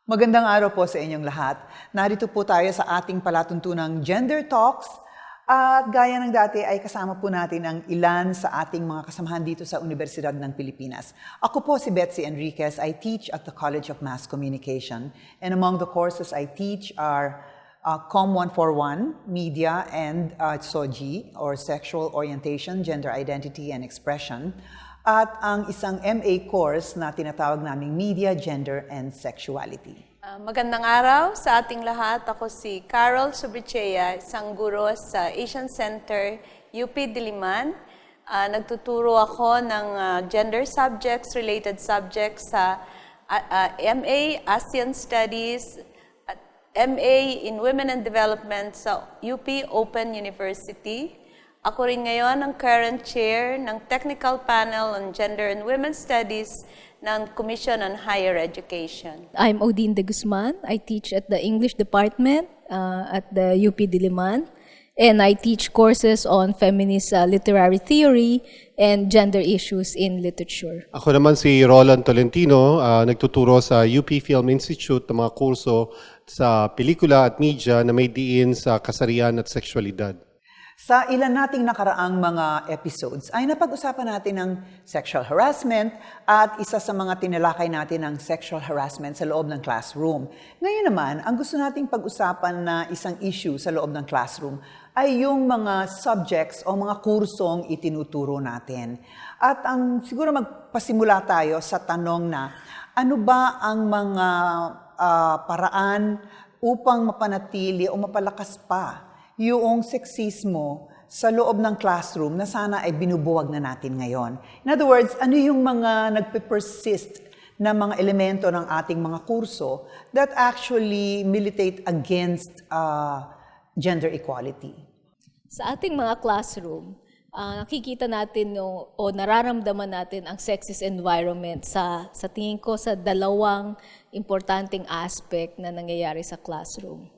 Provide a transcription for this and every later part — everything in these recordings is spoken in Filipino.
Magandang araw po sa inyong lahat. Narito po tayo sa ating palatuntunang Gender Talks at gaya ng dati ay kasama po natin ang ilan sa ating mga kasamahan dito sa Universidad ng Pilipinas. Ako po si Betsy Enriquez. I teach at the College of Mass Communication and among the courses I teach are Com 141, Media and SOGI or Sexual Orientation, Gender Identity and Expression at ang isang MA course na tinatawag naming Media, Gender, and Sexuality. Magandang araw sa ating lahat. Ako si SOBRITCHEA, isang guro sa Asian Center, UP Diliman. Nagtuturo ako ng gender subjects, related subjects sa MA, ASEAN Studies, at MA in Women and Development sa UP Open University. Ako rin ngayon ang current chair ng Technical Panel on Gender and Women's Studies ng Commission on Higher Education. I'm ODINE de GUZMAN. I teach at the English Department at the UP Diliman. And I teach courses on feminist literary theory and gender issues in literature. Ako naman si Tolentino, nagtuturo sa UP Film Institute ng mga kurso sa pelikula at media na may diin sa kasarian at sexualidad. Sa ilan nating nakaraang mga episodes ay napag-usapan natin ng sexual harassment at isa sa mga tinalakay natin ang sexual harassment sa loob ng classroom. Ngayon naman, ang gusto nating pag-usapan na isang issue sa loob ng classroom ay yung mga subjects o mga kursong itinuturo natin. At siguro magpasimula tayo sa tanong na ano ba ang mga paraan upang mapanatili o mapalakas pa yung seksismo sa loob ng classroom na sana ay binubuwag na natin ngayon. In other words, ano yung mga nagpe-persist na mga elemento ng ating mga kurso that actually militate against gender equality? Sa ating mga classroom, nakikita natin o nararamdaman natin ang sexist environment sa tingin ko sa dalawang importanteng aspect na nangyayari sa classroom.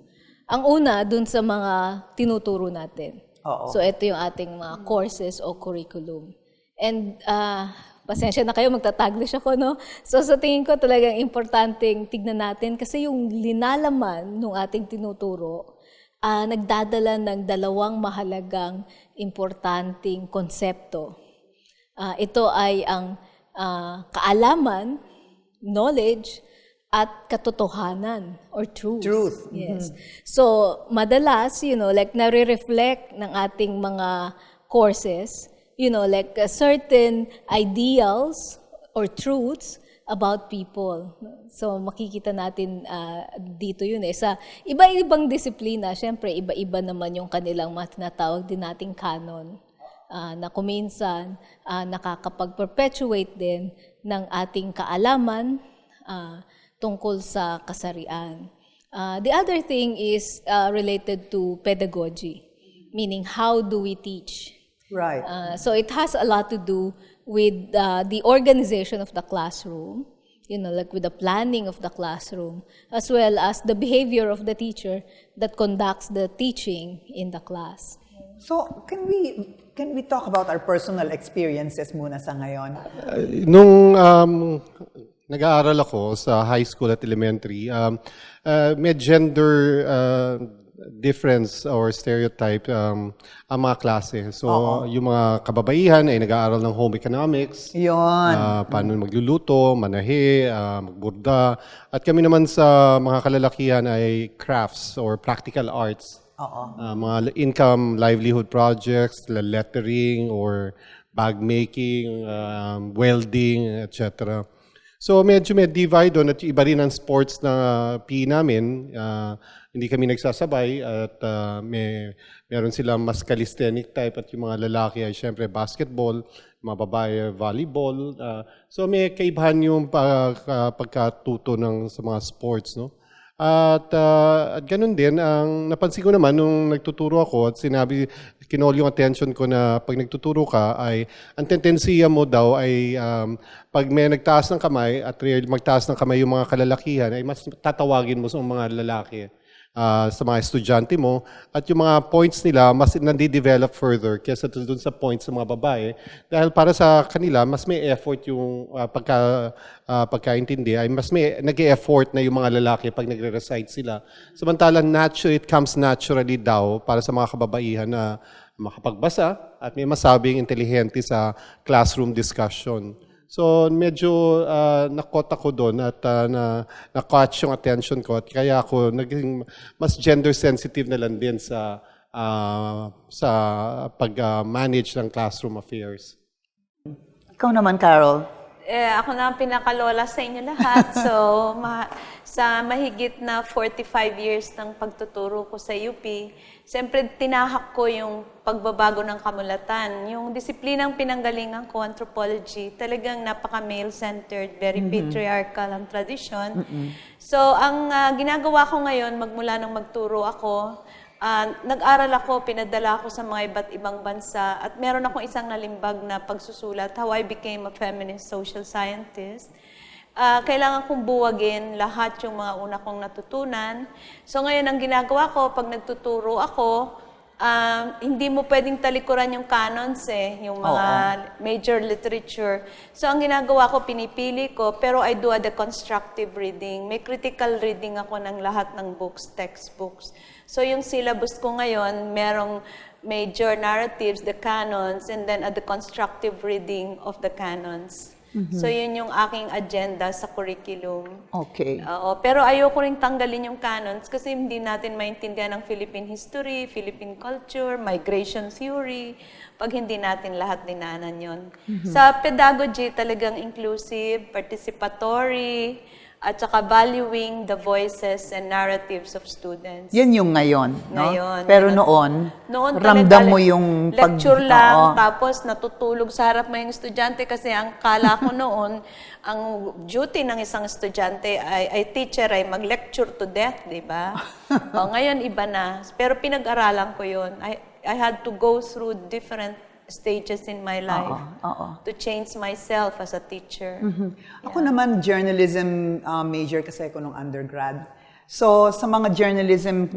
Ang una, dun sa mga tinuturo natin. Oo. So, ito yung ating mga courses o curriculum. And, pasensya na kayo, magta-taglish ako, no? So, sa tingin ko talagang importanteng tignan natin kasi yung linalaman ng ating tinuturo, nagdadala ng dalawang mahalagang importanteng konsepto. Ito ay ang kaalaman, knowledge, at katotohanan or truth. Truth. Yes. So, madalas, like nare-reflect ng ating mga courses, like certain ideals or truths about people. So, makikita natin dito yun eh. Sa iba-ibang disiplina, syempre, iba-iba naman yung kanilang mga tinatawag din nating canon. Na kuminsan, nakakapag-perpetuate din ng ating kaalaman, tungkol sa kasarian. The other thing is related to pedagogy, meaning how do we teach? Right. So it has a lot to do with the organization of the classroom, like with the planning of the classroom, as well as the behavior of the teacher that conducts the teaching in the class. So, can we talk about our personal experiences muna sa ngayon? Nung nag-aaral ako sa high school at elementary, may gender difference or stereotype ang mga klase. So, yung mga kababaihan ay nag-aaral ng home economics, Yun. paano magluluto, manahi, magburda. At kami naman sa mga kalalakihan ay crafts or practical arts. Mga income, livelihood projects, lettering or bag making, welding, etc. So medyo may divide doon at iba rin ang sports na PE namin. Hindi kami nagsasabay at meron silang mas calisthenic type at yung mga lalaki ay syempre basketball, mga babae volleyball. So may kaibahan yung pagkatuto sa mga sports, no? At ganun din, ang napansin ko naman nung nagtuturo ako at kinol yung attention ko na pag nagtuturo ka ay ang tendensiya mo daw ay pag may nagtaas ng kamay at magtaas ng kamay yung mga kalalakihan ay mas tatawagin mo sa mga lalaki. sa mga estudyante mo, at yung mga points nila mas nandi-develop further kaysa dun sa points sa mga babae. Dahil para sa kanila, mas may effort yung pagkaintindi, ay mas may nag-e-effort na yung mga lalaki pag nagre-recite sila. Samantalang it comes naturally daw para sa mga kababaihan na makapagbasa at may masabing intelihente sa classroom discussion. So medyo nakot ako doon at na-catch yung attention ko at kaya ako naging mas gender sensitive na lang din sa pag-manage ng classroom affairs. Ikaw naman, Carol. Ako na ang pinakalola sa inyo lahat. So, sa mahigit na 45 years ng pagtuturo ko sa UP, siyempre tinahak ko yung pagbabago ng kamulatan. Yung disiplinang pinanggalingan ko, anthropology, talagang napaka-male-centered, very patriarchal ang tradition. So, ang ginagawa ko ngayon, magmula nang magturo ako, nag-aral ako, pinadala ako sa mga iba't ibang bansa at meron akong isang nalimbag na pagsusulat, How I Became a Feminist Social Scientist. Kailangan kong buwagin lahat yung mga una kong natutunan. So ngayon, ang ginagawa ko, pag nagtuturo ako, hindi mo pwedeng talikuran yung canons yung mga major literature. So ang ginagawa ko, pinipili ko, pero I do a deconstructive reading. May critical reading ako ng lahat ng books, textbooks. So yung syllabus ko ngayon, merong major narratives, the canons, and then a deconstructive reading of the canons. So yun yung aking agenda sa curriculum. Okay. Pero ayoko rin tanggalin yung canons kasi hindi natin maintindihan ang Philippine history, Philippine culture, migration theory, pag hindi natin lahat dinanan yun. Sa pedagogy, talagang inclusive, participatory, at saka valuing the voices and narratives of students. Yan yung ngayon, no? Ngayon. Pero noon ramdam mo yung lecture lang, tapos natutulog sa harap mo yung estudyante kasi ang kala ko noon, ang duty ng isang estudyante ay teacher ay mag-lecture to death, di ba? Ngayon iba na. Pero pinag-aralan ko yun. I had to go through different stages in my life to change myself as a teacher. Ako naman, journalism major kasi ako nung undergrad. So, sa mga journalism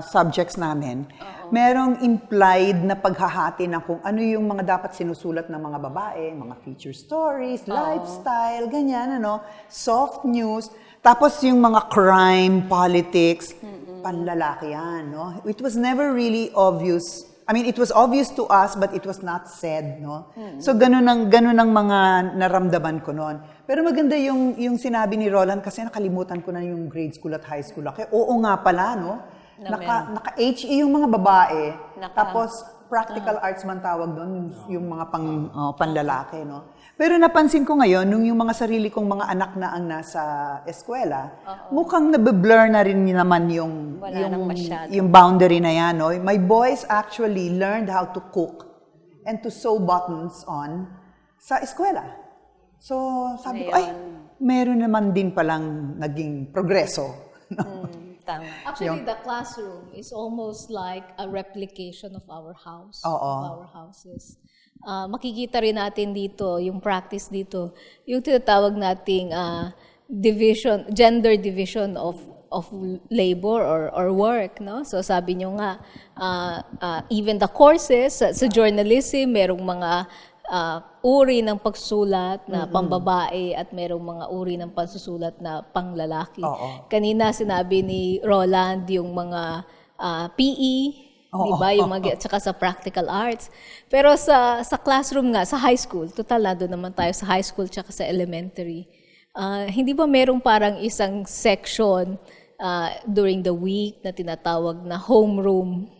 subjects namin, merong implied na paghahati ng kung ano yung mga dapat sinusulat ng mga babae, mga feature stories, lifestyle, ganyan, soft news. Tapos yung mga crime, politics, panlalaki yan, no? It was never really obvious. I mean, it was obvious to us, but it was not said, no? So, ganun ang mga naramdaman ko noon. Pero maganda yung sinabi ni Roland kasi nakalimutan ko na yung grade school at high school. Kaya oo nga pala, no? Naka-HE yung mga babae. Tapos, practical arts man tawag doon, yung mga panlalaki, no? Pero napansin ko ngayon, nung yung mga sarili kong mga anak na ang nasa eskwela, mukhang nabe-blur na rin naman yung boundary na yan. No? My boys actually learned how to cook and to sew buttons on sa eskwela. So sabi ko, ay, meron naman din palang naging progreso. Actually, the classroom is almost like a replication of our house, of our houses. Makikita rin natin dito, yung practice dito, yung tinatawag nating gender division of labor or work, no? So sabi nyo nga, even the courses sa journalism, merong mga uri ng pagsusulat na pambabae at merong mga uri ng pagsusulat na panglalaki. Kanina sinabi ni Roland yung mga PE, diba? Yung tsaka sa practical arts. Pero sa classroom nga, sa high school, total na doon naman tayo sa high school tsaka sa elementary. Hindi ba merong parang isang section during the week na tinatawag na homeroom?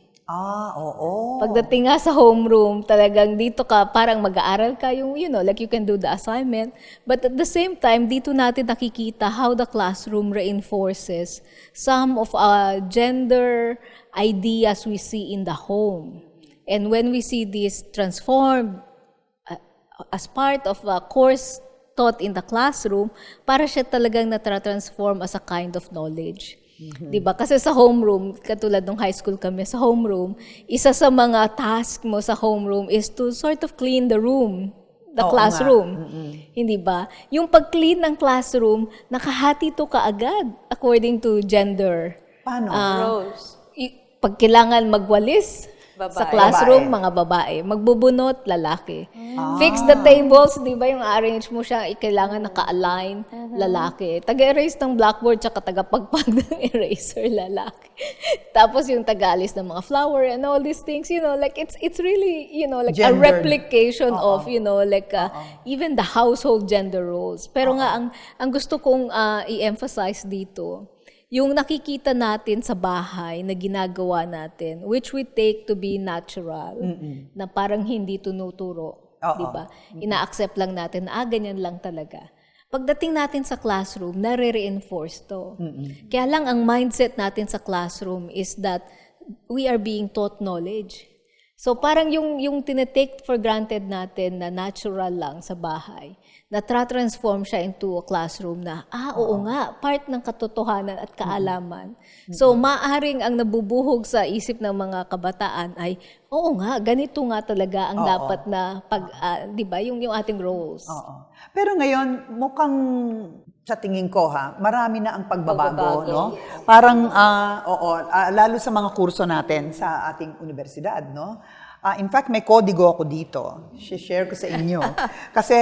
Pagdating nga sa homeroom, talagang dito ka, parang mag-aaral ka yung, like you can do the assignment. But at the same time, dito natin nakikita how the classroom reinforces some of gender ideas we see in the home. And when we see this transformed as part of a course taught in the classroom, para siya talagang na-transform as a kind of knowledge. Diba? Kasi sa homeroom, katulad ng high school kami, sa homeroom, isa sa mga task mo sa homeroom is to sort of clean the room, the classroom. Hindi ba? Yung pag-clean ng classroom, nakahati to kaagad according to gender. Paano? Roles. Pag kailangan magwalis sa Babae. classroom, mga babae. Magbubunot, lalaki. Fix the tables, di ba yung arrange mo siya, kailangan naka-align, lalaki. Taga-erase ng blackboard, tsaka taga-pagpag ng eraser, lalaki. Tapos yung taga-alis ng mga flower and all these things, like it's really, like a Gendered. replication of, like even the household gender roles. Pero nga, ang gusto kong i-emphasize dito, yung nakikita natin sa bahay na ginagawa natin, which we take to be natural, na parang hindi tunuturo, di ba? Ina-accept lang natin na ganyan lang talaga. Pagdating natin sa classroom, nare-reinforce to. Kaya lang ang mindset natin sa classroom is that we are being taught knowledge. So parang yung tinetake for granted natin na natural lang sa bahay, na tra-transform siya into a classroom na, oo nga, part ng katotohanan at kaalaman. So maaring ang nabubuhog sa isip ng mga kabataan ay, oo nga, ganito nga talaga ang dapat na di ba, yung ating roles. Pero ngayon, mukhang sa tingin ko marami na ang pagbabago, no? Parang, lalo sa mga kurso natin sa ating universidad, no? In fact, may kodigo ako dito. Share ko sa inyo. Kasi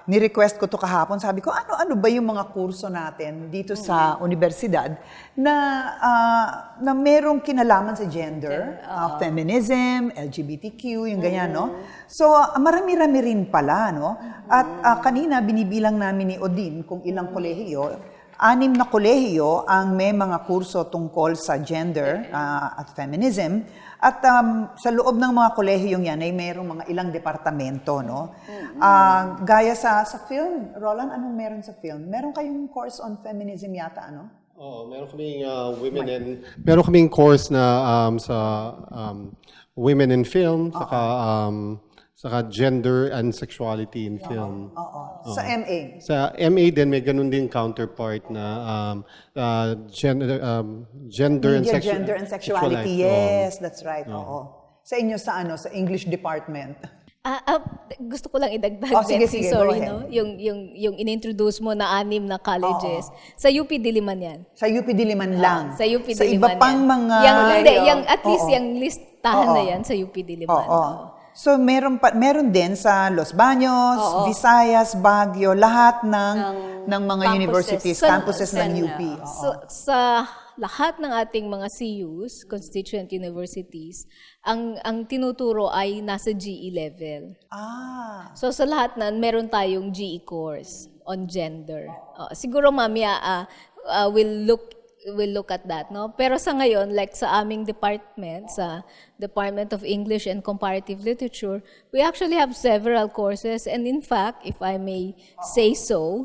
ni-request ko to kahapon. Sabi ko, ano ba yung mga kurso natin dito sa universidad na merong kinalaman sa gender, feminism, LGBTQ, yung ganyan, no? So, marami-rami rin pala, no? At kanina, binibilang namin ni Odine kung ilang kolehiyo. 6 na kolehiyo ang may mga kurso tungkol sa gender at feminism. At sa loob ng mga kolehiyong yan ay mayroong mga ilang departamento, no? Gaya sa film, Roland, anong meron sa film? Meron kayong course on feminism yata, ano? Meron kaming meron kaming course na sa women in film, saka gender and sexuality in film. Sa MA? Sa MA din, may ganun din counterpart na gender and Media, gender and sexuality. life. Yes, that's right. Sa inyo sa English department? Gusto ko lang idagdag, Sige, Betsy, go sorry, ahead. no? Yung in-introduce mo na 6 na colleges. Sa UP Diliman yan. Sa UP Diliman lang? Sa UP Sa Diliman iba pang yan. mga... At least yung listahan na yan sa UP Diliman. So meron din sa Los Baños, Visayas, Baguio, lahat ng mga campuses. universities, campuses ng UP. Sa lahat ng ating mga CUs, constituent universities, ang tinuturo ay nasa GE level. So sa lahat na meron tayong GE course on gender. Siguro mamaya we'll look at that, no? Pero sa ngayon, like sa aming department, sa Department of English and Comparative Literature, we actually have several courses, and in fact, if I may say so,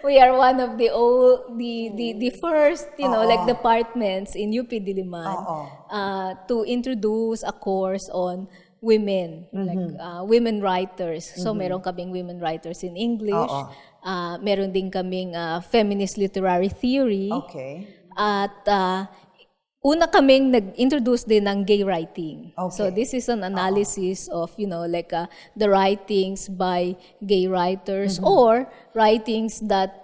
we are one of the first, like departments in UP Diliman to introduce a course on women, like women writers. So meron kaming women writers in English, meron din kaming feminist literary theory. Okay. At una kaming nag-introduce din ng gay writing. Okay. So this is an analysis of, the writings by gay writers or writings that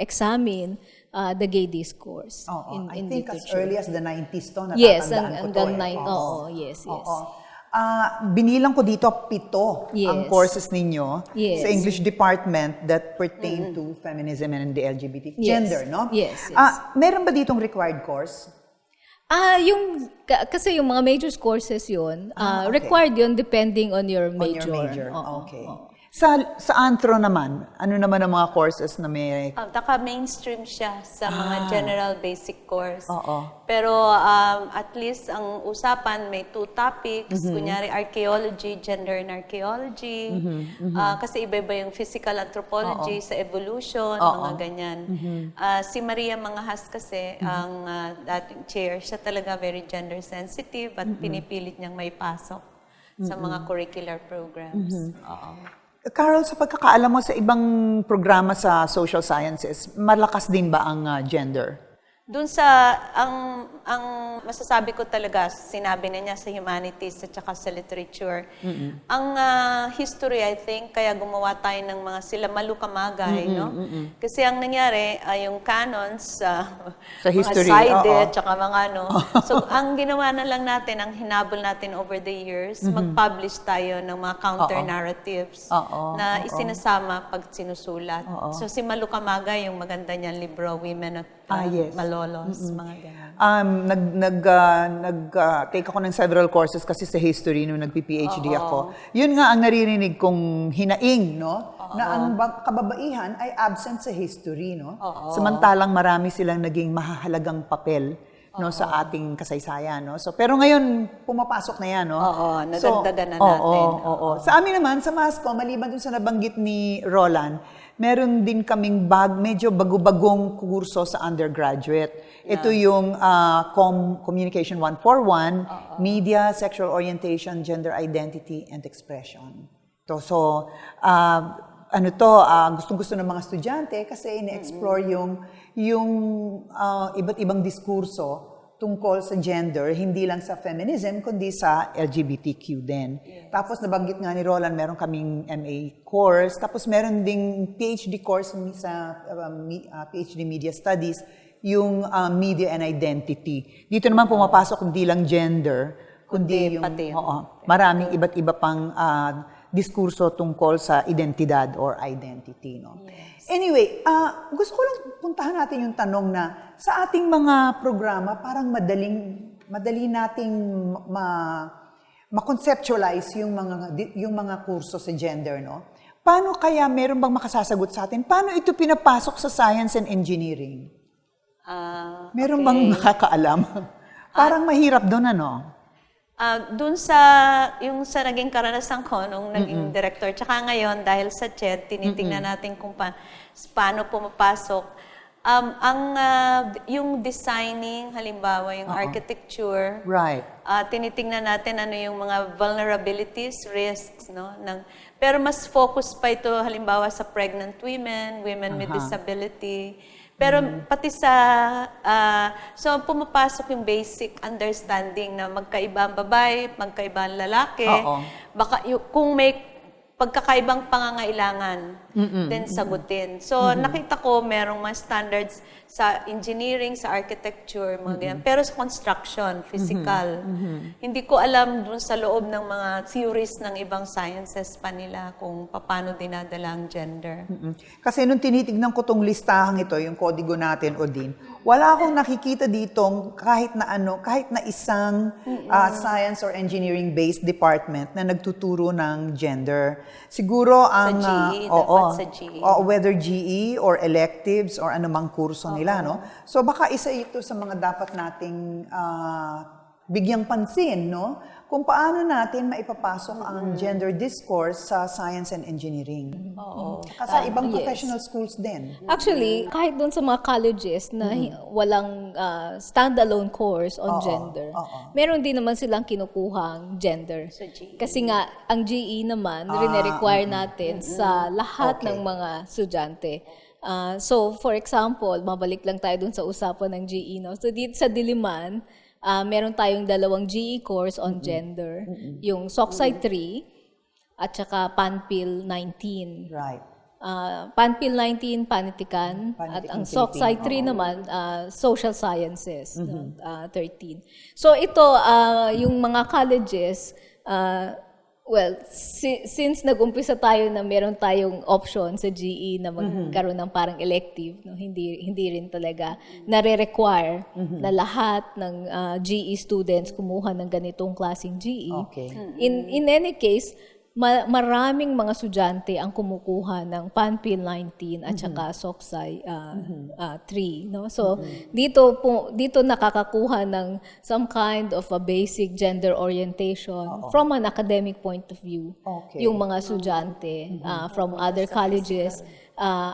examine the gay discourse in I think literature. as early as the 90s to, natatandaan Yes, ko to. hanggang 9. Yes. Binilang ko dito 7 ang Yes. courses ninyo Yes. sa English department that pertain to feminism and the LGBT gender, no? Yes. Meron ba ditong required course? Kasi yung mga major courses yun, okay. required yun depending on your major. On your major. Oo, Okay. oo. Sa anthro naman, ano naman ang mga courses na may... Naka-mainstream siya sa mga general basic course. Pero at least ang usapan may 2 topics, kunyari archaeology, gender and archaeology, kasi iba-iba yung physical anthropology sa evolution, mga ganyan. Si Maria Mangahas kasi, ang dating chair, siya talaga very gender sensitive at pinipilit niyang may pasok sa mga curricular programs. Carol, sa pagkakaalam mo sa ibang programa sa social sciences, malakas din ba ang gender? Doon sa, ang masasabi ko talaga, sinabi na niya sa humanities at saka sa literature. Ang history, I think, kaya gumawa tayo ng mga sila malukamagay, no? Kasi ang nangyari, yung canons, Sa mga history, sided, oo. tsaka mga ano. So, ang ginawa na lang natin, ang hinabol natin over the years, mag-publish tayo ng mga counter-narratives na isinasama pag sinusulat. So, si Malukamagay, yung maganda niyang libro, Women at Yes. Malolos, mga ganyan. Take ako ng several courses kasi sa history nung nagpi-PhD ako. Yun nga ang naririnig kong hinaing, no? Na ang kababaihan ay absent sa history, no? Samantalang marami silang naging mahahalagang papel no sa ating kasaysayan, no? So pero ngayon pumapasok na 'yan, no? Nadagdagan na natin. Sa amin naman sa MASCO, maliban dun sa nabanggit ni Roland, meron din kaming medyo bago-bagong kurso sa undergraduate. Ito yung Communication 141, Media, Sexual Orientation, Gender Identity, and Expression. So, gustong-gusto ng mga estudyante kasi ine-explore yung iba't ibang diskurso tungkol sa gender, hindi lang sa feminism, kundi sa LGBTQ din. Tapos nabanggit nga ni Roland, meron kaming MA course, tapos meron ding PhD course sa PhD Media Studies, yung Media and Identity. Dito naman pumapasok hindi lang gender, kundi yung maraming iba't iba pang diskurso tungkol sa identidad or identity. No? Anyway, gusto ko lang puntahan natin yung tanong na sa ating mga programa, parang madali nating ma-conceptualize yung mga kurso sa gender, no? Paano kaya meron bang makasasagot sa atin? Paano ito pinapasok sa science and engineering? Meron bang nakakaalam? Parang mahirap doon, ano? Doon sa naging karanasan ko nung naging director, tsaka ngayon dahil sa CHED, tinitingnan natin kung paano pumapasok. Yung designing, halimbawa yung architecture, right. Tinitingnan natin ano yung mga vulnerabilities, risks, no? Pero mas focus pa ito halimbawa sa pregnant women, women with disability. Pero pati so pumapasok yung basic understanding na magkaiba ang babae, magkaiba ang lalaki. Baka kung may pagkakaibang pangangailangan, then sagutin. So nakita ko merong mga standards sa engineering, sa architecture, mga ganyan. Pero sa construction, physical, hindi ko alam dun sa loob ng mga theories ng ibang sciences pa nila kung paano dinadala ang gender. Kasi nung tinitignan ko tong listahang ito, yung kodigo natin, ODINE, wala akong nakikita ditong kahit na isang science or engineering-based department na nagtuturo ng gender. Siguro ang dapat sa GE. Whether GE or electives or anumang kurso nila, no? So baka isa ito sa mga dapat nating bigyang pansin, no? Kung paano natin maipapasok ang gender discourse sa science and engineering. Kasi ibang professional schools din. Actually, kahit doon sa mga colleges na walang standalone course on gender, meron din naman silang kinukuhang gender. Kasi nga, ang GE naman, rin-require natin sa lahat ng mga estudyante. So, for example, mabalik lang tayo dun sa usapan ng GE. No? So, dito sa Diliman, meron tayong 2 GE course on gender. Yung SOCSI 3 at saka PANPIL 19. Right. PANPIL 19, Panitikan, at ang SOCSI 3 naman, Social Sciences, 13. So ito, yung mga colleges, since nag-umpisa tayo na meron tayong option sa GE na magkaroon ng parang elective, no, hindi rin talaga nare-require na lahat ng GE students kumuha ng ganitong klaseng GE. In any case, maraming mga estudyante ang kumukuha ng PANPIL 19 at saka SOCSI 3, no? So dito nakakakuha ng some kind of a basic gender orientation from an academic point of view. Yung mga estudyante from other colleges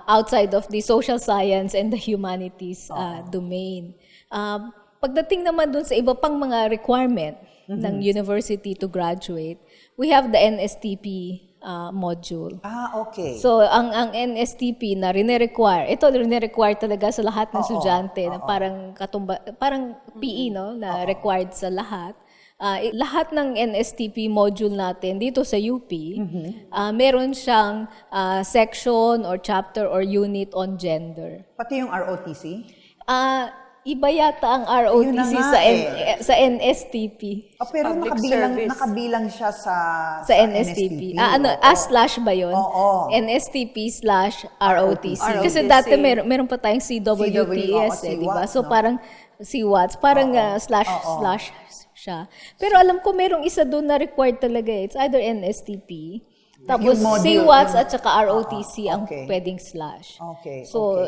outside of the social science and the humanities domain. Pagdating naman dun sa iba pang mga requirement ng university to graduate, we have the NSTP module. Okay. So, ang NSTP na rine-require, ito rine-require talaga sa lahat ng estudyante na parang PE, no, na required sa lahat. Lahat ng NSTP module natin dito sa UP, meron siyang section or chapter or unit on gender. Pati yung ROTC? Iba yata ang ROTC sa NSTP. Pero nakabilang siya sa NSTP. A// ba yun? NSTP/ROTC. Kasi dati meron pa tayong CWTS, di ba? So parang CWATS, parang slash siya. Pero alam ko merong isa doon na required talaga. It's either NSTP, tapos CWATS at saka ROTC ang pwedeng slash. So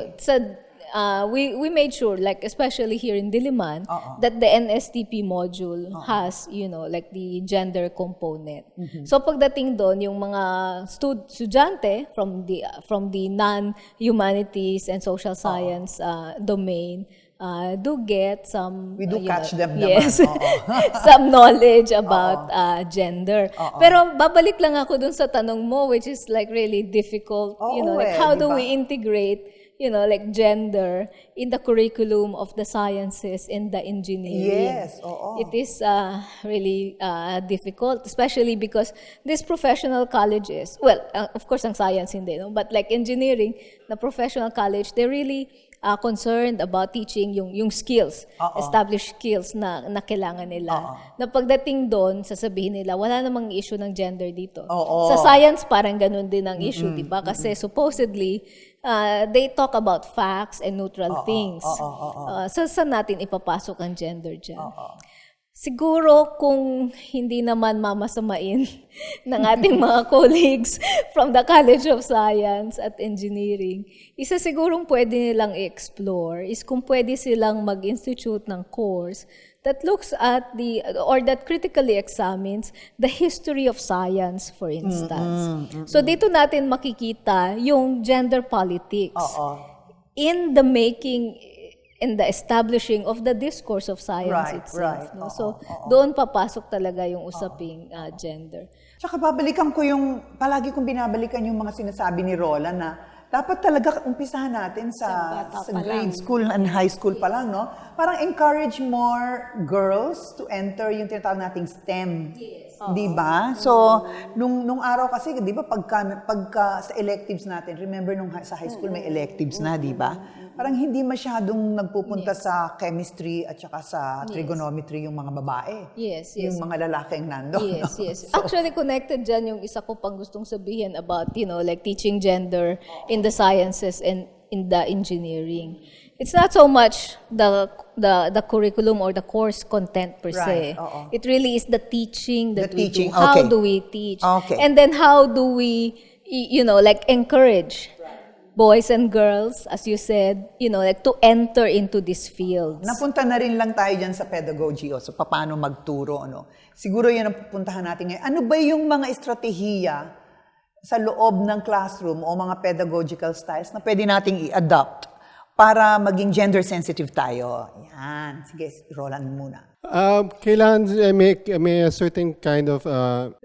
we made sure, like especially here in Diliman, that the NSTP module has, like the gender component. So pagdating doon, yung mga estudyante from the non-humanities and social science domain do get some... We do catch them yes, naman. some knowledge about gender. Pero babalik lang ako dun sa tanong mo, which is like really difficult, like how do we integrate like gender in the curriculum of the sciences and the engineering. Yes, It is really difficult, especially because these professional colleges, well, of course, ang science hindi, no? But like engineering, the professional college, they're really concerned about teaching yung skills, established skills na kailangan nila. Na pagdating doon, sasabihin nila, wala namang issue ng gender dito. Sa science, parang ganun din ang issue, di ba? Kasi supposedly, they talk about facts and neutral things. So, saan natin ipapasok ang gender dyan? Siguro kung hindi naman mamasamain ng ating mga colleagues from the College of Science at Engineering, isa sigurong pwede nilang i-explore is kung pwede silang mag-institute ng course that looks at or that critically examines the history of science, for instance. So dito natin makikita yung gender politics in the making and the establishing of the discourse of science itself. No? So, doon papasok talaga yung usaping gender. Tsaka babalikan ko palagi kong binabalikan yung mga sinasabi ni Roland na dapat talaga umpisahan natin sa grade school and high school pa lang, no? Parang encourage more girls to enter yung tinatawag nating STEM. Di ba? So, nung araw kasi, di ba, pagka sa electives natin, remember sa high school may electives na, di ba? Parang hindi masyadong nagpupunta sa chemistry at saka sa trigonometry yung mga babae. Yes. Yung mga lalaking nando. Yes. So, actually, connected dyan yung isa ko pang gustong sabihin about, like teaching gender in the sciences and in the engineering. It's not so much the curriculum or the course content per se. It really is the teaching that we do. How do we teach? And then how do we, like encourage boys and girls, as you said, like to enter into these fields. Napunta na rin lang tayo dyan sa pedagogy, so paano magturo, Siguro yan ang pupuntahan natin ngayon. Ano ba yung mga estratehiya sa loob ng classroom o mga pedagogical styles na pwede nating i-adopt para maging gender sensitive tayo? Yan. Sige, Roland muna. Kailangan may a certain kind of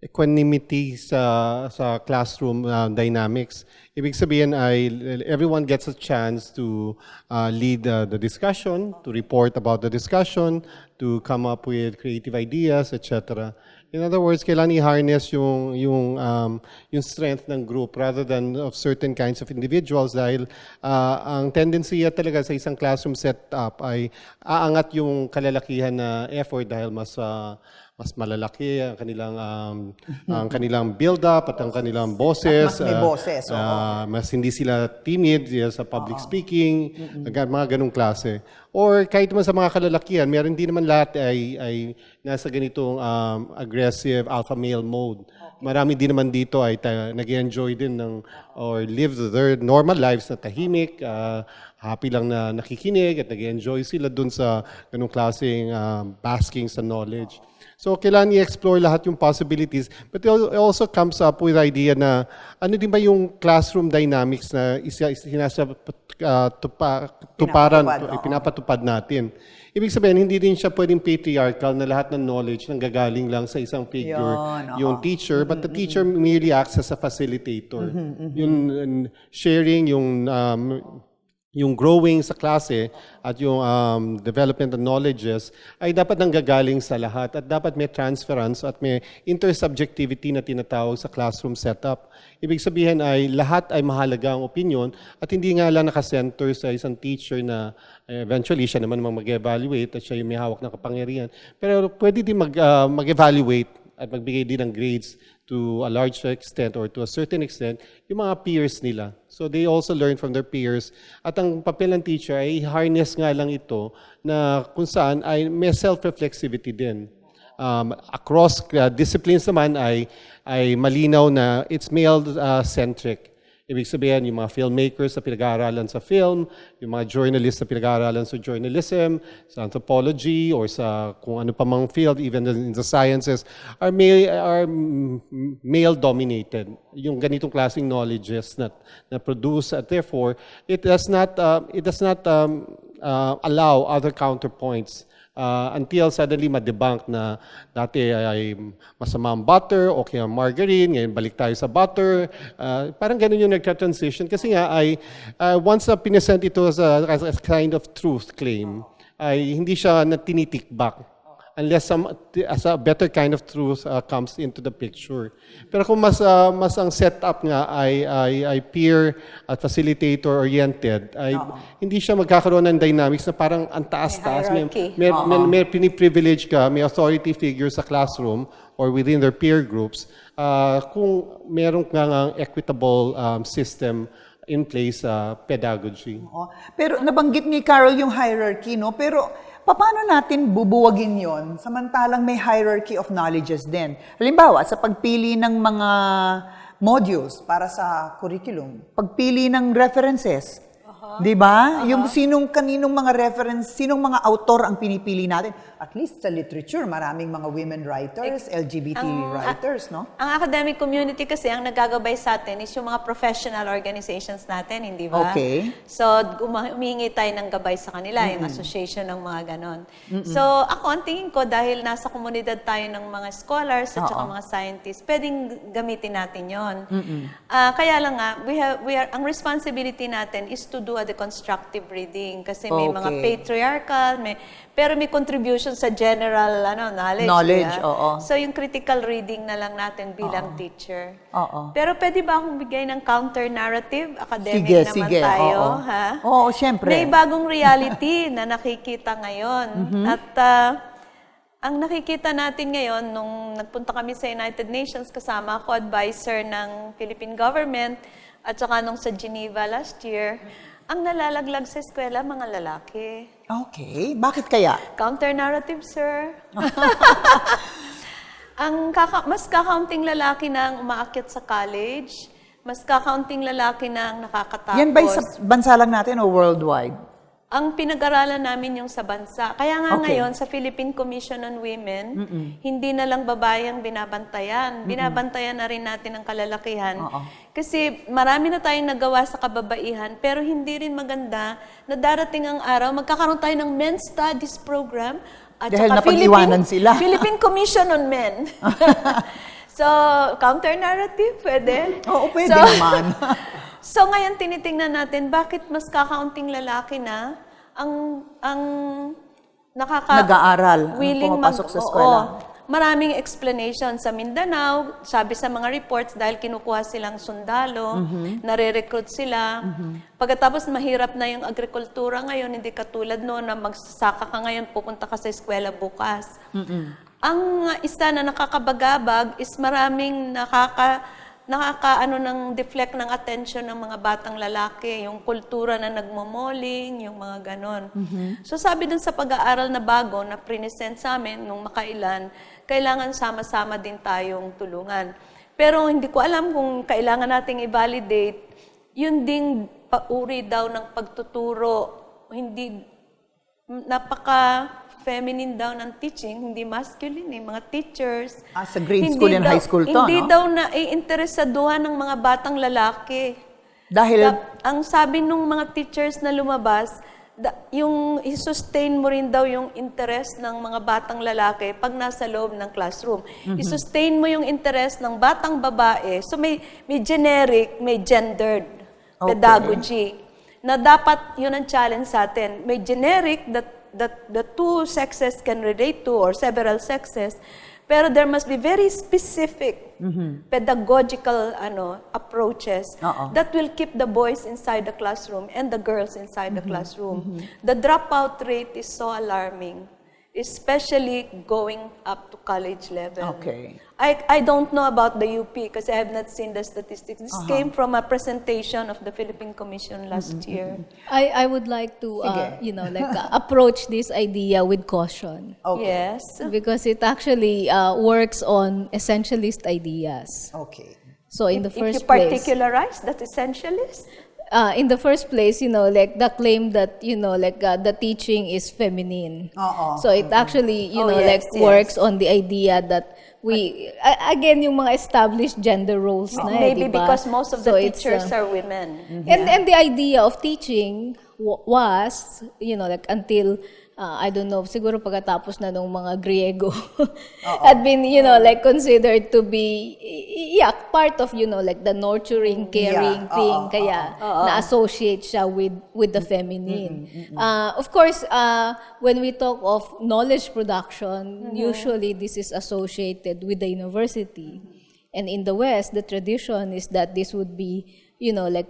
equanimity sa classroom dynamics. Ibig sabihin ay everyone gets a chance to lead the discussion, to report about the discussion, to come up with creative ideas, etc. In other words, kailangan i-harness yung strength ng group rather than of certain kinds of individuals dahil ang tendency talaga sa isang classroom setup ay aangat yung kalalakihan na effort dahil mas malalaki ang kanilang build-up at ang kanilang bosses. At mas may bosses. Mas hindi sila timid sa public speaking, mga ganong klase. Or kahit naman sa mga kalalakihan, meron din naman lahat ay nasa ganitong aggressive alpha male mode. Marami din naman dito ay nag-enjoy din or live their normal lives na tahimik, happy lang na nakikinig at nag-enjoy sila dun sa ganong klaseng basking sa knowledge. So, kailangan i-explore lahat yung possibilities. But it also comes up with the idea na ano din ba yung classroom dynamics na pinapatupad natin. Ibig sabihin, hindi din siya pwedeng patriarchal na lahat ng knowledge nang gagaling lang sa isang figure, yung teacher, but the teacher merely acts as a facilitator. Yung sharing, yung growing sa klase at yung development of knowledges ay dapat nanggagaling sa lahat at dapat may transference at may intersubjectivity na tinatawag sa classroom setup. Ibig sabihin ay lahat ay mahalaga ang opinion at hindi nga lang nakasenter sa isang teacher na eventually siya naman mag-evaluate at siya yung may hawak ng kapangyarihan. Pero pwede din mag-evaluate at magbigay din ng grades to a large extent or to a certain extent, yung mga peers nila. So they also learn from their peers. At ang papel ng teacher ay harness nga lang ito na kung saan ay may self-reflexivity din. Across disciplines naman ay malinaw na it's male-centric. Ibig sabihin, yung mga filmmakers na pinag-aaralan sa film, yung mga journalists na pinag-aaralan sa journalism, sa anthropology, or sa kung ano pa mang field, even in the sciences, are male-dominated. Yung ganitong klaseng knowledges na produce, at therefore, it does not allow other counterpoints until suddenly ma-debunk na dati ay masama ang butter o kaya margarine, ngayon balik tayo sa butter. Parang ganun yung nagka-transition kasi nga ay once na pinesent ito as a kind of truth claim, ay hindi siya na tinitikbak unless as a better kind of truth comes into the picture. Pero kung mas ang setup nga ay peer at facilitator oriented, ay hindi siya magkakaroon ng dynamics na parang ang taas-taas. May piniprivilege ka, may authority figure sa classroom or within their peer groups kung meron nga equitable system in place sa pedagogy. Pero nabanggit ni Carol yung hierarchy, no? Pero paano natin bubuwagin yon samantalang may hierarchy of knowledges din? Halimbawa, sa pagpili ng mga modules para sa curriculum, pagpili ng references, di ba? Yung kaninong mga reference, sinong mga author ang pinipili natin. At least sa literature, maraming mga women writers, LGBT writers, no? Ang academic community kasi, ang nagagabay sa atin is yung mga professional organizations natin, hindi ba? Okay. So, humingi tayo ng gabay sa kanila, yung association ng mga ganon. So, ako, ang tingin ko, dahil nasa komunidad tayo ng mga scholars at saka mga scientists, pwedeng gamitin natin yon. Kaya lang nga, ang responsibility natin is to do a deconstructive reading kasi may mga patriarchal, pero may contribution sa general knowledge. So, yung critical reading na lang natin bilang teacher. Pero pwede ba akong bigay ng counter-narrative? Academic naman tayo. Oo, syempre. May bagong reality na nakikita ngayon. At ang nakikita natin ngayon, nung nagpunta kami sa United Nations, kasama ako advisor ng Philippine government, at saka nung sa Geneva last year, ang nalalaglag sa eskwela, mga lalaki. Okay. Bakit kaya? Counter-narrative, sir. Mas kakaunting lalaki na ang umaakyat sa college, mas kakaunting lalaki na ang nakakatapos. Yan ba sa bansa lang natin o worldwide? Ang pinag-aralan namin yung sa bansa. Kaya nga ngayon, sa Philippine Commission on Women, hindi na lang babae ang binabantayan. Binabantayan na rin natin ang kalalakihan. Kasi marami na tayong nagawa sa kababaihan, pero hindi rin maganda na darating ang araw, magkakaroon tayo ng men's studies program at dahil napag-iwanan sila. Philippine Commission on Men. So, counter-narrative, pwede? Oo, pwede naman. So ngayon tinitingnan natin bakit mas kakaunting lalaki na ang nag-aaral, willing pumapasok sa eskwela. Maraming explanation sa Mindanao, sabi sa mga reports dahil kinukuha silang sundalo, nare-recruit sila. Pagkatapos mahirap na yung agrikultura ngayon, hindi katulad noon na magsasaka ka ngayon, pupunta ka sa eskwela bukas. Ang isa na nakakabagabag is maraming ng deflect ng attention ng mga batang lalaki, yung kultura na nagmomoling, yung mga ganon. So sabi dun sa pag-aaral na bago na present sa amin nung makailan, kailangan sama-sama din tayong tulungan. Pero hindi ko alam kung kailangan nating i-validate, yun ding pauri daw ng pagtuturo, hindi feminine daw ng teaching, hindi masculine mga teachers. Sa grade school and high school to, Hindi no? daw naiinteresaduhan ng mga batang lalaki. Dahil, Ang sabi nung mga teachers na lumabas, yung i-sustain mo rin daw yung interest ng mga batang lalaki pag nasa loob ng classroom. I-sustain mo yung interest ng batang babae. So may generic, may gendered pedagogy. Na dapat yun ang challenge sa atin. May generic that the two sexes can relate to or several sexes. Pero there must be very specific pedagogical approaches that will keep the boys inside the classroom and the girls inside the classroom. The dropout rate is so alarming, especially going up to college level. Okay. I don't know about the UP because I have not seen the statistics. This came from a presentation of the Philippine Commission last year. I would like to, approach this idea with caution. okay. Yes. Because it actually works on essentialist ideas. Okay. So in the If first you place, particularize that essentialist, the claim that, the teaching is feminine. So it actually, yes, works on the idea that again, yung mga established gender roles na maybe diba? because most of the So it's, teachers are women. And the idea of teaching was, until, I don't know, siguro pagkatapos na nung mga Griego, had been, considered to be, part of, the nurturing, caring thing, kaya na-associate siya with the feminine. Of course, when we talk of knowledge production, usually this is associated with the university. And in the West, the tradition is that this would be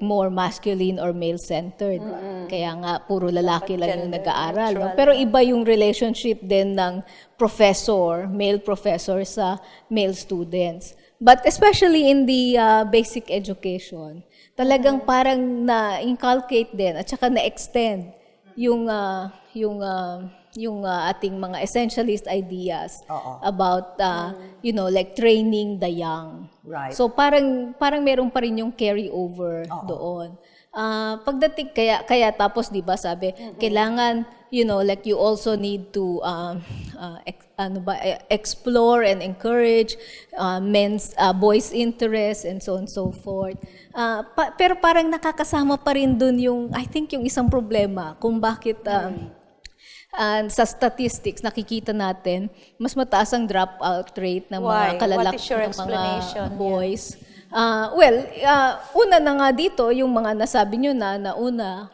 more masculine or male-centered. Kaya nga, puro lalaki lang yung nag-aaral. No? Pero iba yung relationship din ng professor, male professor sa male students. But especially in the basic education, talagang parang na-inculcate din at saka na-extend yung ating mga essentialist ideas about, training the young. Right. So parang meron pa rin yung carry over doon. Pagdating kaya tapos 'di ba sabi kailangan you also need to explore and encourage boys' interest and so on and so forth. Pero parang nakakasama pa rin doon yung I think yung isang problema kung bakit sa statistics, nakikita natin, mas mataas ang dropout rate ng mga What is your ng mga explanation? boys. Una na nga dito, yung mga nasabi nyo nauna,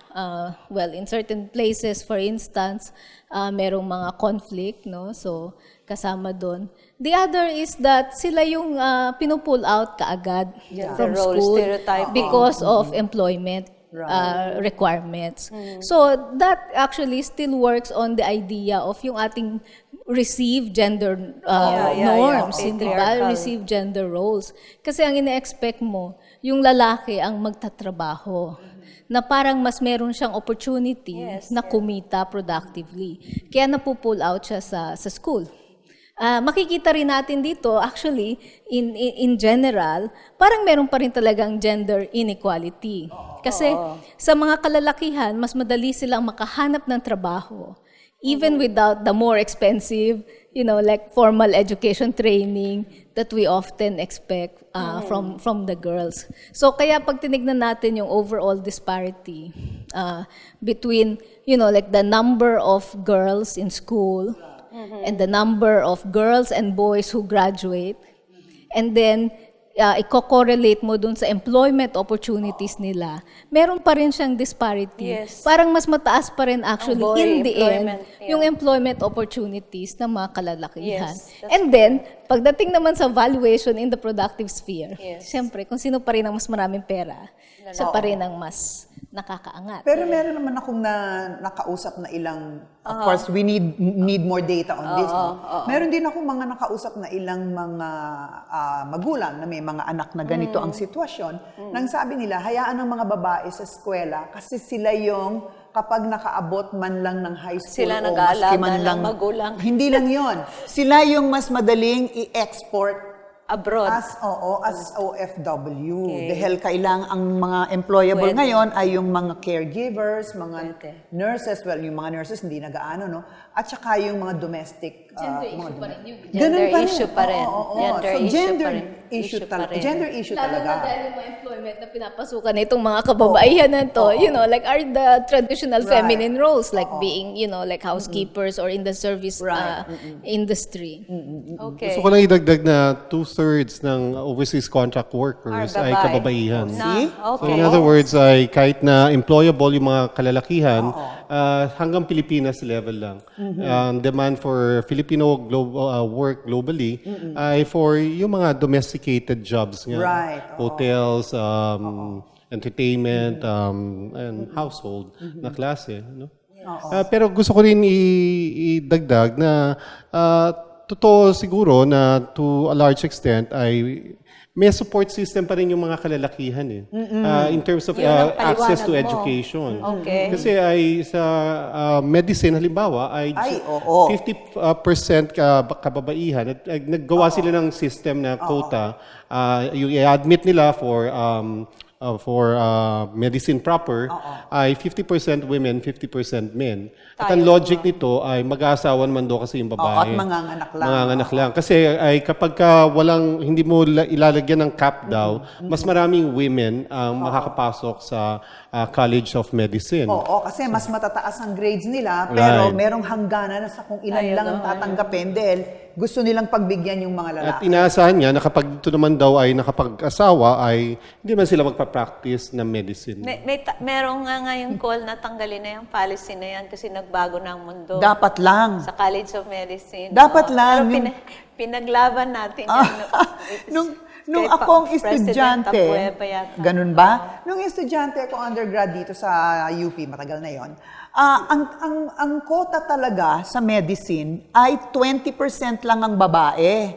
in certain places, for instance, merong mga conflict, no? So, kasama doon. The other is that sila yung pinupull out kaagad from The role school stereotyping. because of employment requirements. So that actually still works on the idea of yung ating received gender norms, hindi ba? Patriarchal. Received gender roles. Kasi ang ine-expect mo, yung lalaki ang magtatrabaho. Na parang mas meron siyang opportunity na kumita productively. Kaya napupull out siya sa school. Makikita rin natin dito, actually, in general, parang meron pa rin talagang gender inequality. Kasi sa mga kalalakihan, mas madali silang makahanap ng trabaho. Even without the more expensive, formal education training that we often expect from the girls. So kaya pag tinignan natin yung overall disparity between, the number of girls in school, and the number of girls and boys who graduate, and then i-correlate mo dun sa employment opportunities nila, meron pa rin siyang disparity. Yes. Parang mas mataas pa rin actually Boy in the end employment, yung employment opportunities ng mga kalalakihan. Yes, And then, pagdating naman sa valuation in the productive sphere, Yes. siyempre, kung sino pa rin ang mas maraming pera, siya pa rin ang mas nakakaangat. Pero meron naman akong nakausap na ilang, of course, we need more data on this. No? Meron din akong mga nakausap na ilang mga magulang na may mga anak na ganito ang sitwasyon. Nang sabi nila, hayaan ng mga babae sa eskwela kasi sila yung kapag nakaabot man lang ng high school Sila o nag-aalaga maski man ng lang, magulang. hindi lang yon. Sila yung mas madaling i-export abroad. As OFW. Okay. Dahil kailang ang mga employable Pwede. ngayon ay yung mga caregivers, mga Pwede. nurses, well, yung mga nurses hindi nag-aano, no? At saka yung mga domestic. Gender mga issue pa rin yun. Ganun Gender pa rin. issue pa rin. Oo. Gender So, issue gender pa rin. issue Issue pa rin. Gender issue Lalo talaga. na dahil yung mga employment na pinapasukan itong mga kababaihan na to, you know, like are the traditional Right. feminine roles, like being, you know, like housekeepers or in the service Right. industry. Okay. Gusto ko lang idagdag na 2/3 ng overseas contract workers Are ay babae. kababaihan. See? So Okay. in other words, ay kahit na employable yung mga kalalakihan, hanggang Pilipinas level lang. Ang demand for Filipino work globally ay for yung mga domesticated jobs nga. Right. Hotels, entertainment, and household na klase. No? Pero gusto ko rin idagdag na totoo siguro na to a large extent ay may support system pa rin yung mga kalalakihan in terms of Yun ang access to paliwanag mo. education. Okay. Kasi ay sa medicine halimbawa ay oo. 50% kababaihan at naggawa sila ng system na quota yung i-admit nila for medicine proper ay 50% women, 50% men. At ang logic nito ay mag-aasawa naman daw kasi yung babae. At manganganak lang. Manganganak lang. Kasi ay kapag hindi mo ilalagyan ng cap daw, mas maraming women ang makakapasok sa College of Medicine. Oo, kasi mas matataas ang grades nila, pero Right. merong hangganan sa kung ilan lang ang tatanggapin dahil gusto nilang pagbigyan yung mga At lalaki. inaasahan niya na kapag ito naman daw ay nakapag-asawa ay hindi man sila magpa-practice ng medicine. Merong nga ngayong call na tanggalin na yung policy na yan kasi nagbago na ang mundo. Dapat lang. Sa College of Medicine. Dapat Oo. lang. Pero pinaglaban natin yan. Nung Kay akong President estudyante, Abueva yata. ganun ba? Nung estudyante ako undergrad dito sa UP, matagal na yon. Ang quota talaga sa medicine ay 20% lang ang babae.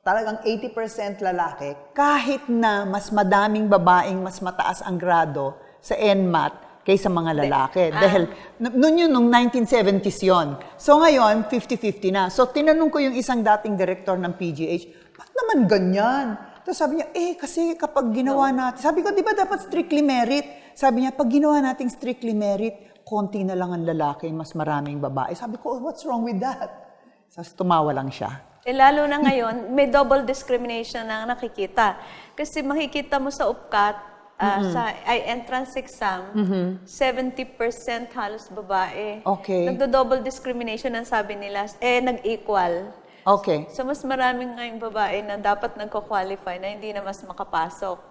Talagang 80% lalaki. Kahit na mas madaming babaeng mas mataas ang grado sa NMAT kaysa mga lalaki. Dahil, nung 1970s yon. So ngayon, 50-50 na. So tinanong ko yung isang dating director ng PGH, ba't naman ganyan? Tapos sabi niya, kasi kapag ginawa natin, sabi ko, di ba dapat strictly merit? Sabi niya, pag ginawa nating strictly merit, konti na lang ang lalaki, mas maraming babae. Sabi ko, what's wrong with that? Tapos tumawa lang siya. Lalo na ngayon, may double discrimination na nakikita. Kasi makikita mo sa UPCAT, sa entrance exam, 70% halos babae. Okay. Nagdo-double discrimination ang sabi nila, nag-equal. Okay. So, mas maraming ngayong babae na dapat nagko-qualify na hindi na mas makapasok.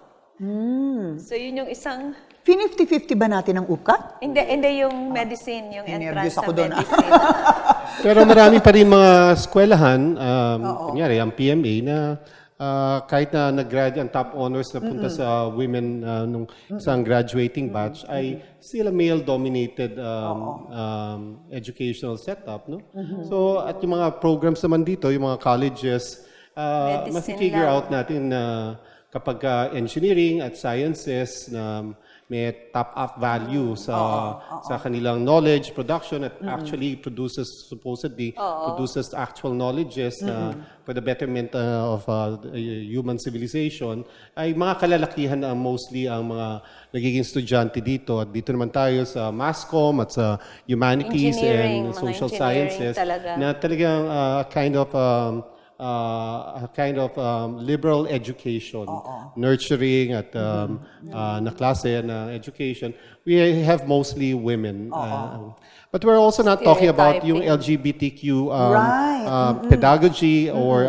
So, yun yung isang... 50-50 ba natin ang UPCAT? Hindi yung medicine, yung entrance Nervous ako sa doon, medicine. Pero marami pa rin mga eskwelahan, kunyari ang PMA na kahit na nag-graduate, ang top honors na punta sa women nung isang graduating batch ay still a male-dominated educational setup. No? So, at yung mga programs naman dito, yung mga colleges, lang. ma-figure out natin na kapag engineering at sciences na may top-up value sa kanilang knowledge, production, at actually supposedly produces actual knowledges for the betterment of human civilization, ay mga kalalakihan na mostly ang mga nagiging estudyante dito. At dito naman tayo sa MassCom at sa humanities Engineering, and mga social engineering sciences talaga. na talagang a kind of liberal education, nurturing at na klase na education. We have mostly women. But we're also not talking about yung LGBTQ pedagogy or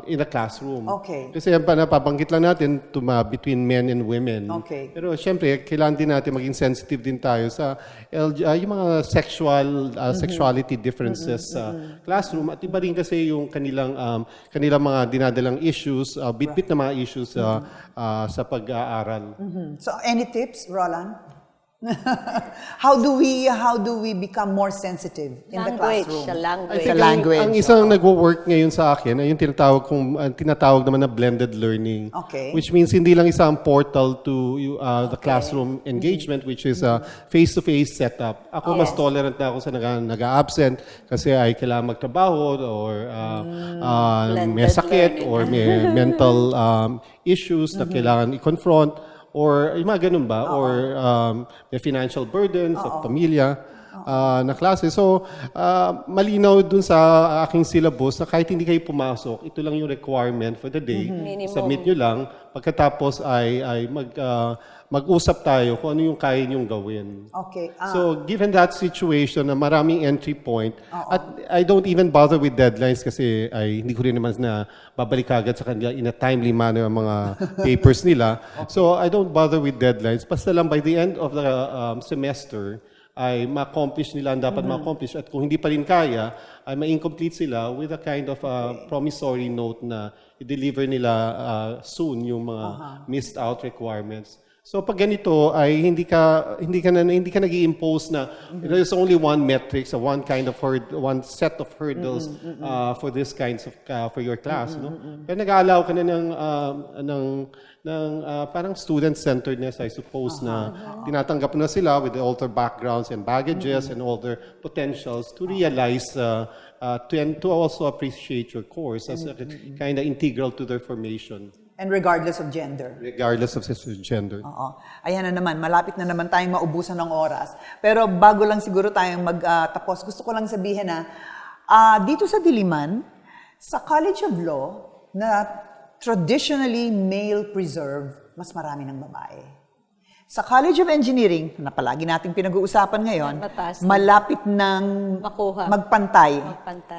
in a classroom. Okay. Kasi yan pa napabanggit lang natin between men and women. Okay. Pero syempre, kailangan din natin maging sensitive din tayo sa yung mga sexuality differences sa classroom. At iba rin kasi yung kanilang mga dinadalang issues, bit-bit na mga issues sa pag-aaral. So, any tips, Roland? How do we become more sensitive in the classroom? Language. Sa language. Ang isang nagwo-work ngayon sa akin ay yung tinatawag naman na blended learning. Okay. Which means hindi lang isang portal to the classroom engagement, which is a face-to-face setup. Ako mas tolerant na ako sa nag-absent kasi ay kailangan magtrabaho or may sakit or may mental issues na kailangan i-confront. Or yung mga ganun ba? Or may financial burden sa pamilya na klase. So, malinaw dun sa aking syllabus na kahit hindi kayo pumasok, ito lang yung requirement for the day. Submit nyo lang. Pagkatapos ay mag-usap tayo kung ano yung kaya nyong gawin. Okay. So, given that situation na maraming entry point, at I don't even bother with deadlines kasi ay hindi ko rin naman na babalik agad sa kanila in a timely manner ang mga papers nila. So, I don't bother with deadlines. Basta lang by the end of the semester, ay ma-accomplish nila ang dapat ma-accomplish. At kung hindi pa rin kaya, ay ma-incomplete sila with a kind of promissory note na i-deliver nila soon yung mga missed out requirements. So pag ganito ay hindi ka nag-i-impose na there's only one metric, so one one set of hurdles for this kinds of for your class, no? Pero nag-allow ka na ng parang student-centeredness, I suppose, na tinatanggap na sila with all their backgrounds and baggages and all their potentials to realize to also appreciate your course as a kind of integral to their formation. And regardless of gender. Regardless of gender. Oo. Ayan na naman, malapit na naman tayong maubusan ng oras. Pero bago lang siguro tayong magtapos, gusto ko lang sabihin na dito sa Diliman, sa College of Law, na traditionally male-preserved, mas marami ng babae. Sa College of Engineering, na palagi nating pinag-uusapan ngayon, malapit ng magpantay.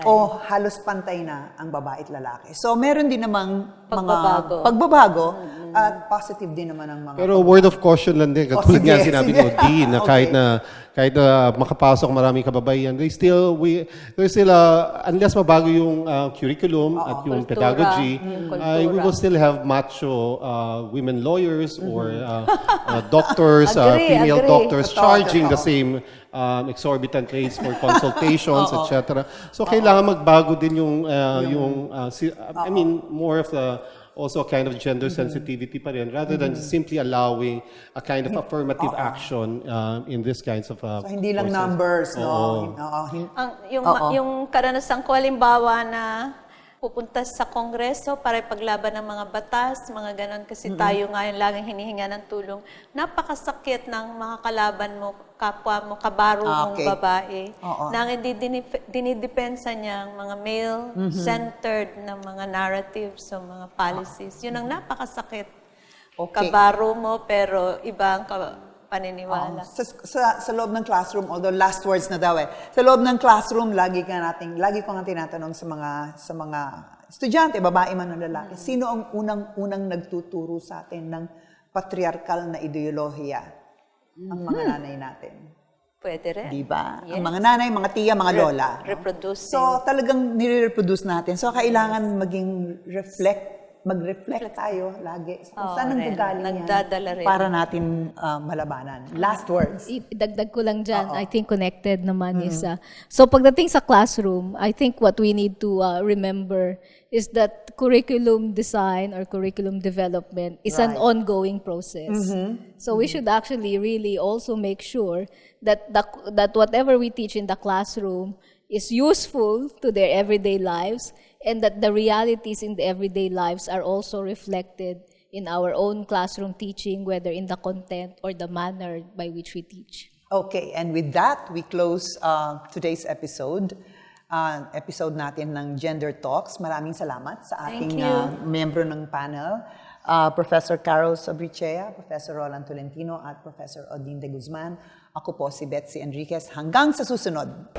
O halos pantay na ang babae at lalaki. So meron din namang mga pagbabago at positive din naman ang mga... Pero word of caution lang din, katulad nga sinabi ni Odine, na kahit na makapasok maraming kababaihan, there's still unless mabago yung curriculum at yung pedagogy, we will still have macho women lawyers or doctors, female doctors charging the same exorbitant rates for consultations, etc. So kailangan magbago din yung I mean more of the also a kind of gender sensitivity pa rin, rather than simply allowing a kind of affirmative action in these kinds of so hindi lang numbers, no? Yung karanasan ko, halimbawa na pupunta sa Kongreso para ipaglaban ng mga batas, mga ganon, kasi tayo ngayon laging hinihinga ng tulong. Napakasakit ng mga kalaban mo, kapwa mo, kabaro mong babae, na hindi dinidepensa niya ang mga male-centered na mga narratives o mga policies. Yun ang napakasakit. Kabaro mo, pero iba ang paniniwala. Sa loob ng classroom, although last words na daw sa loob ng classroom, lagi ko nga tinatanong sa mga estudyante, babae man o lalaki, sino ang unang nagtuturo sa atin ng patriarkal na ideolohiya? Ang mga nanay natin. Pwede rin. Diba? Yes. Ang mga nanay, mga tiya, mga lola. Reproducing. So talagang nire-reproduce natin. So kailangan mag-reflect tayo lagi. Saan ang gagaling yan para natin malabanan? Last words. Idagdag ko lang dyan, I think connected naman is, so pagdating sa classroom, I think what we need to remember is that curriculum design or curriculum development is an ongoing process. So we should actually really also make sure that whatever we teach in the classroom is useful to their everyday lives, and that the realities in the everyday lives are also reflected in our own classroom teaching, whether in the content or the manner by which we teach. Okay, and with that, we close today's episode. Episode natin ng Gender Talks. Maraming salamat sa ating miyembro ng panel, Professor Carol Sobrichea, Professor Roland Tolentino, at Professor Odine de Guzman. Ako po si Betsy Enriquez. Hanggang sa susunod.